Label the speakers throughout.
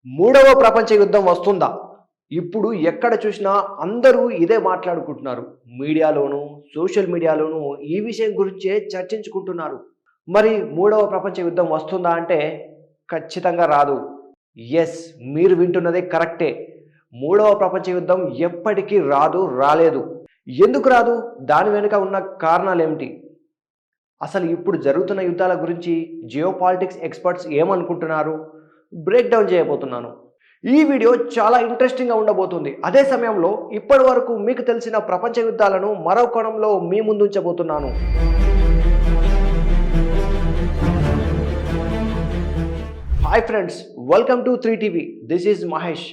Speaker 1: మూడవ ప్రపంచ యుద్ధం వస్తుందా? ఇప్పుడు ఎక్కడ చూసినా అందరూ ఇదే మాట్లాడుకుంటున్నారు. మీడియాలోను, సోషల్ మీడియాలోను ఈ విషయం గురించే చర్చించుకుంటున్నారు. మరి మూడవ ప్రపంచ యుద్ధం వస్తుందా అంటే ఖచ్చితంగా రాదు. యెస్, మీరు వింటున్నదే కరెక్టే. మూడవ ప్రపంచ యుద్ధం ఎప్పటికీ రాదు, రాలేదు. ఎందుకు రాదు? దాని వెనుక ఉన్న కారణాలేమిటి? అసలు ఇప్పుడు జరుగుతున్న యుద్ధాల గురించి జియోపాలిటిక్స్ ఎక్స్పర్ట్స్ ఏమనుకుంటున్నారు? బ్రేక్ డౌన్ చేయబోతున్నాను. ఈ వీడియో చాలా ఇంట్రెస్టింగ్గా ఉండబోతుంది. అదే సమయంలో ఇప్పటి వరకు మీకు తెలిసిన ప్రపంచ యుద్ధాలను మరో కోణంలో మీ ముందుంచబోతున్నాను. Hi friends, welcome to 3TV. This is Mahesh.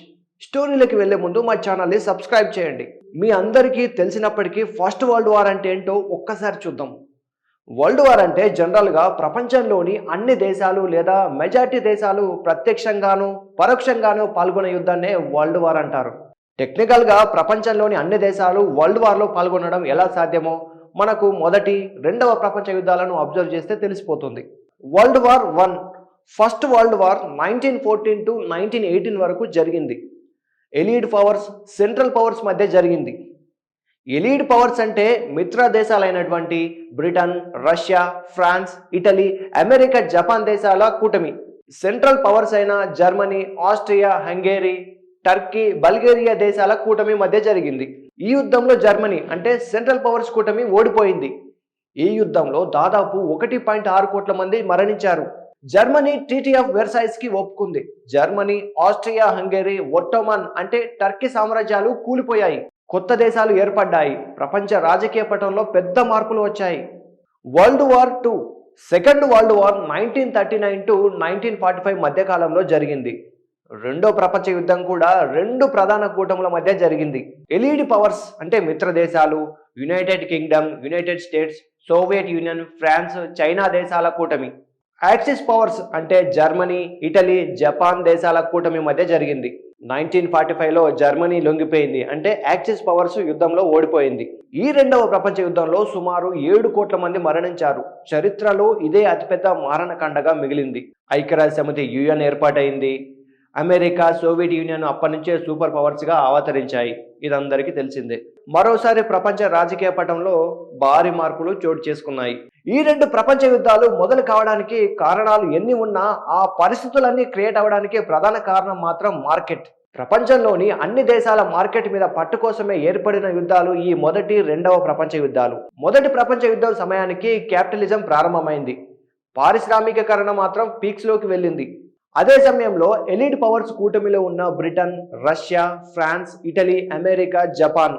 Speaker 1: స్టోరీలోకి వెళ్లే ముందు మా ఛానల్ని సబ్స్క్రైబ్ చేయండి. మీ అందరికీ తెలిసినప్పటికీ ఫస్ట్ వరల్డ్ వార్ అంటే ఏంటో ఒక్కసారి చూద్దాం. వరల్డ్ వార్ అంటే జనరల్గా ప్రపంచంలోని అన్ని దేశాలు లేదా మెజారిటీ దేశాలు ప్రత్యక్షంగాను పరోక్షంగాను పాల్గొనే యుద్ధాన్నే వరల్డ్ వార్ అంటారు. టెక్నికల్గా ప్రపంచంలోని అన్ని దేశాలు వరల్డ్ వార్లో పాల్గొనడం ఎలా సాధ్యమో మనకు మొదటి రెండవ ప్రపంచ యుద్ధాలను అబ్జర్వ్ చేస్తే తెలిసిపోతుంది. World war 1, first world war 1914 to 1918 వరకు జరిగింది. ఎలీడ్ పవర్స్, సెంట్రల్ పవర్స్ మధ్య జరిగింది. ఎలీడ్ పవర్స్ అంటే మిత్ర దేశాలైనటువంటి Britain, Russia, France, Italy, America, Japan దేశాల కూటమి. సెంట్రల్ పవర్స్ అయిన Germany, Austria, Hungary, Turkey, Bulgaria దేశాల కూటమి మధ్య జరిగింది. ఈ యుద్ధంలో జర్మనీ అంటే సెంట్రల్ పవర్స్ కూటమి ఓడిపోయింది. ఈ యుద్ధంలో దాదాపు 1.6 కోట్ల మంది మరణించారు. జర్మనీ ట్రీటీ ఆఫ్ వెర్సైస్ కి ఒప్పుకుంది. జర్మనీ, ఆస్ట్రియా, హంగేరీ, ఒట్టోమన్ అంటే టర్కీ సామ్రాజ్యాలు కూలిపోయాయి. కొత్త దేశాలు ఏర్పడ్డాయి. ప్రపంచ రాజకీయ పటంలో పెద్ద మార్పులు వచ్చాయి. World war 2, second world war 1939 to 1945 మధ్యకాలంలో జరిగింది. రెండో ప్రపంచ యుద్ధం కూడా రెండు ప్రధాన కూటముల మధ్య జరిగింది. ఎలీడ్ పవర్స్ అంటే మిత్ర దేశాలు, United Kingdom, United States, Soviet Union, France, China దేశాల కూటమి. యాక్సిస్ పవర్స్ అంటే జర్మనీ, ఇటలీ, జపాన్ దేశాల కూటమి మధ్య జరిగింది. 1945లో జర్మనీ లొంగిపోయింది, అంటే యాక్సిస్ పవర్స్ యుద్ధంలో ఓడిపోయింది. ఈ రెండవ ప్రపంచ యుద్ధంలో సుమారు 7 కోట్ల మంది మరణించారు. చరిత్రలో ఇదే అతిపెద్ద మారణకాండగా మిగిలింది. ఐక్యరాజ్య సమితి UN ఏర్పాటైంది. అమెరికా, సోవియట్ యూనియన్ అప్పటి నుంచే సూపర్ పవర్స్గా అవతరించాయి. ఇదందరికీ తెలిసిందే. మరోసారి ప్రపంచ రాజకీయ పటంలో భారీ మార్పులు చోటు చేసుకున్నాయి. ఈ రెండు ప్రపంచ యుద్ధాలు మొదలు కావడానికి కారణాలు ఎన్ని ఉన్నా ఆ పరిస్థితులన్నీ క్రియేట్ అవ్వడానికి ప్రధాన కారణం మాత్రం మార్కెట్. ప్రపంచంలోని అన్ని దేశాల మార్కెట్ మీద పట్టు కోసమే ఏర్పడిన యుద్ధాలు ఈ మొదటి, రెండవ ప్రపంచ యుద్ధాలు. మొదటి ప్రపంచ యుద్ధం సమయానికి క్యాపిటలిజం ప్రారంభమైంది. పారిశ్రామికీకరణ మాత్రం పీక్స్లోకి వెళ్ళింది. అదే సమయంలో ఎలీడ్ పవర్స్ కూటమిలో ఉన్న Britain, Russia, France, Italy, America, Japan,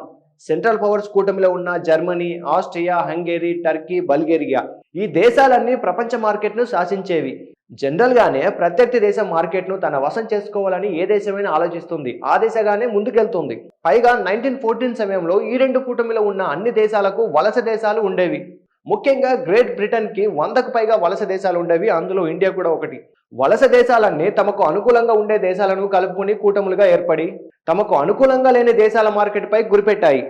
Speaker 1: central powers కూటమిలో ఉన్న Germany, Austria, Hungary, Turkey, Bulgaria ఈ దేశాలన్నీ ప్రపంచ మార్కెట్ను శాసించేవి. జనరల్గానే ప్రత్యర్థి దేశం మార్కెట్ను తన వశం చేసుకోవాలని ఏ దేశమైనా ఆలోచిస్తుంది. ఆ దిశగానే ముందుకెళ్తుంది. పైగా 1914 సమయంలో ఈ రెండు కూటమిలో ఉన్న అన్ని దేశాలకు వలస దేశాలు ఉండేవి. ముఖ్యంగా గ్రేట్ బ్రిటన్కి 100కు పైగా వలస దేశాలు ఉండేవి. అందులో ఇండియా కూడా ఒకటి. వలస దేశాలన్నీ తమకు అనుకూలంగా ఉండే దేశాలను కలుపుకుని కూటములుగా ఏర్పడి తమకు అనుకూలంగా లేని దేశాల మార్కెట్పై గురిపెట్టాయి.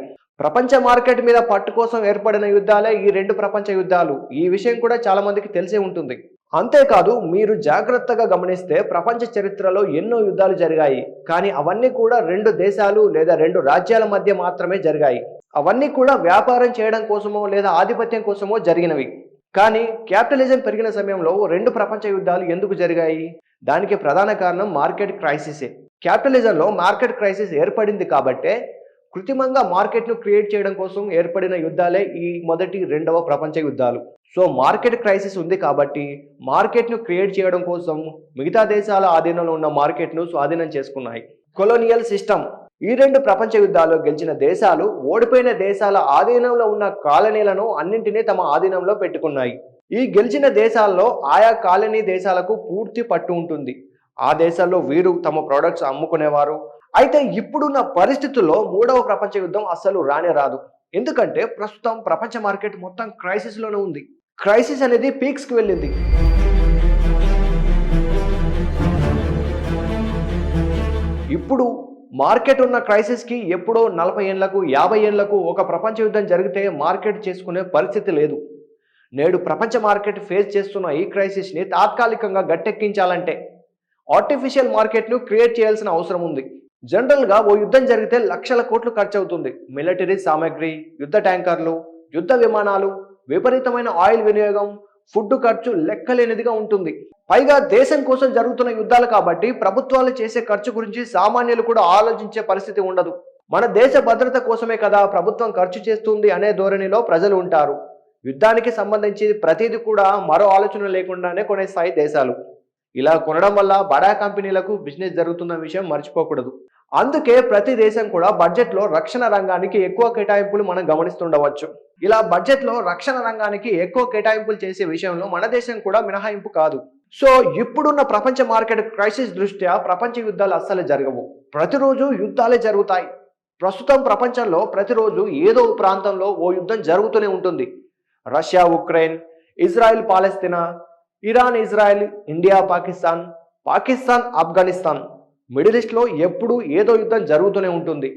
Speaker 1: ప్రపంచ మార్కెట్ మీద పట్టు కోసం ఏర్పడిన యుద్ధాలే ఈ రెండు ప్రపంచ యుద్ధాలు. ఈ విషయం కూడా చాలా మందికి తెలిసే ఉంటుంది. అంతేకాదు, మీరు జాగ్రత్తగా గమనిస్తే ప్రపంచ చరిత్రలో ఎన్నో యుద్ధాలు జరిగాయి. కానీ అవన్నీ కూడా రెండు దేశాలు లేదా రెండు రాజ్యాల మధ్య మాత్రమే జరిగాయి. అవన్నీ కూడా వ్యాపారం చేయడం కోసమో లేదా ఆధిపత్యం కోసమో జరిగినవి. కానీ క్యాపిటలిజం పెరిగిన సమయంలో రెండు ప్రపంచ యుద్ధాలు ఎందుకు జరిగాయి? దానికి ప్రధాన కారణం మార్కెట్ క్రైసిసే. క్యాపిటలిజంలో మార్కెట్ క్రైసిస్ ఏర్పడింది కాబట్టే కృత్రిమంగా మార్కెట్ను క్రియేట్ చేయడం కోసం ఏర్పడిన యుద్ధాలే ఈ మొదటి, రెండవ ప్రపంచ యుద్ధాలు. సో మార్కెట్ క్రైసిస్ ఉంది కాబట్టి మార్కెట్ను క్రియేట్ చేయడం కోసం మిగతా దేశాల ఆధీనంలో ఉన్న మార్కెట్ను స్వాధీనం చేసుకున్నాయి. Colonial system. ఈ రెండు ప్రపంచ యుద్ధాల్లో గెలిచిన దేశాలు ఓడిపోయిన దేశాల ఆధీనంలో ఉన్న కాలనీలను అన్నింటినీ తమ ఆధీనంలో పెట్టుకున్నాయి. ఈ గెలిచిన దేశాల్లో ఆయా కాలనీ దేశాలకు పూర్తి పట్టు ఉంటుంది. ఆ దేశాల్లో వీరు తమ ప్రొడక్ట్స్ అమ్ముకునేవారు. అయితే ఇప్పుడున్న పరిస్థితుల్లో మూడవ ప్రపంచ యుద్ధం అస్సలు రానే రాదు. ఎందుకంటే ప్రస్తుతం ప్రపంచ మార్కెట్ మొత్తం క్రైసిస్లోనే ఉంది. క్రైసిస్ అనేది పీక్స్కి వెళ్ళింది. ఇప్పుడు మార్కెట్ ఉన్న క్రైసిస్కి ఎప్పుడో 40 ఏళ్లకు 50 ఏళ్లకు ఒక ప్రపంచ యుద్ధం జరిగితే మార్కెట్ చేసుకునే పరిస్థితి లేదు. నేడు ప్రపంచ మార్కెట్ ఫేస్ చేస్తున్న ఈ క్రైసిస్ని తాత్కాలికంగా గట్టెక్కించాలంటే ఆర్టిఫిషియల్ మార్కెట్ను క్రియేట్ చేయాల్సిన అవసరం ఉంది. జనరల్గా ఓ యుద్ధం జరిగితే లక్షల కోట్లు ఖర్చు అవుతుంది. మిలిటరీ సామాగ్రి, యుద్ధ ట్యాంకర్లు, యుద్ధ విమానాలు, విపరీతమైన ఆయిల్ వినియోగం, ఫుడ్ ఖర్చు లెక్కలేనిదిగా ఉంటుంది. పైగా దేశం కోసం జరుగుతున్న యుద్ధాలు కాబట్టి ప్రభుత్వాలు చేసే ఖర్చు గురించి సామాన్యులు కూడా ఆలోచించే పరిస్థితి ఉండదు. మన దేశ భద్రత కోసమే కదా ప్రభుత్వం ఖర్చు చేస్తుంది అనే ధోరణిలో ప్రజలు ఉంటారు. యుద్ధానికి సంబంధించి ప్రతిదీ కూడా మరో ఆలోచన లేకుండానే కొనేస్తాయి దేశాలు. ఇలా కొనడం వల్ల బడా కంపెనీలకు బిజినెస్ జరుగుతున్న విషయం మర్చిపోకూడదు. అందుకే ప్రతి దేశం కూడా బడ్జెట్లో రక్షణ రంగానికి ఎక్కువ కేటాయింపులు మనం గమనిస్తుండవచ్చు. ఇలా బడ్జెట్లో రక్షణ రంగానికి ఎక్కువ కేటాయింపులు చేసే విషయంలో మన దేశం కూడా మినహాయింపు కాదు. సో ఇప్పుడున్న ప్రపంచ మార్కెట్ క్రైసిస్ దృష్ట్యా ప్రపంచ యుద్ధాలు అస్సలు జరగవు. ప్రతిరోజు యుద్ధాలే జరుగుతాయి. ప్రస్తుతం ప్రపంచంలో ప్రతిరోజు ఏదో ప్రాంతంలో ఓ యుద్ధం జరుగుతూనే ఉంటుంది. Russia Ukraine, Israel Palestine, Iran Israel, India Pakistan, Pakistan Afghanistan, middle ఈస్ట్లో ఎప్పుడూ ఏదో యుద్ధం జరుగుతూనే ఉంటుంది.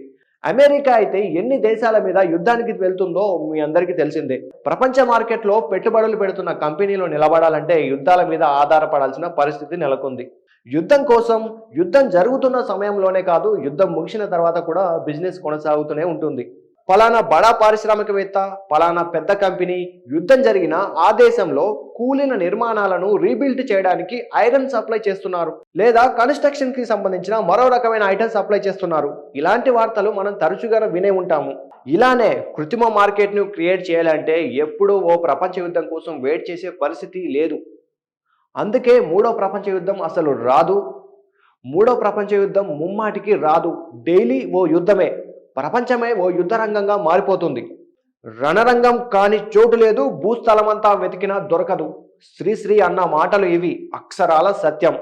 Speaker 1: అమెరికా అయితే ఎన్ని దేశాల మీద యుద్ధానికి వెళ్తుందో మీ అందరికీ తెలిసిందే. ప్రపంచ మార్కెట్లో పెట్టుబడులు పెడుతున్న కంపెనీలు నిలబడాలంటే యుద్ధాల మీద ఆధారపడాల్సిన పరిస్థితి నెలకొంది. యుద్ధం కోసం యుద్ధం జరుగుతున్న సమయంలోనే కాదు, యుద్ధం ముగిసిన తర్వాత కూడా బిజినెస్ కొనసాగుతూనే ఉంటుంది. ఫలానా బడా పారిశ్రామికవేత్త, ఫలానా పెద్ద కంపెనీ యుద్ధం జరిగిన ఆ దేశంలో కూలిన నిర్మాణాలను రీబిల్డ్ చేయడానికి ఐరన్ సప్లై చేస్తున్నారు, లేదా కన్స్ట్రక్షన్ కి సంబంధించిన మరో రకమైన ఐటమ్ సప్లై చేస్తున్నారు. ఇలాంటి వార్తలు మనం తరచుగా వినే ఉంటాము. ఇలానే కృత్రిమ మార్కెట్ ను క్రియేట్ చేయాలంటే ఎప్పుడూ ఓ ప్రపంచ యుద్ధం కోసం వెయిట్ చేసే పరిస్థితి లేదు. అందుకే మూడో ప్రపంచ యుద్ధం అసలు రాదు. మూడో ప్రపంచ యుద్ధం ముమ్మాటికి రాదు. డైలీ ఓ యుద్ధమే. ప్రపంచమే ఓ యుద్ధ రంగంగా మారిపోతుంది. రణరంగం కాని చోటు లేదు, భూస్థలమంతా వెతికినా దొరకదు. శ్రీశ్రీ అన్న మాటలు ఇవి అక్షరాల సత్యం.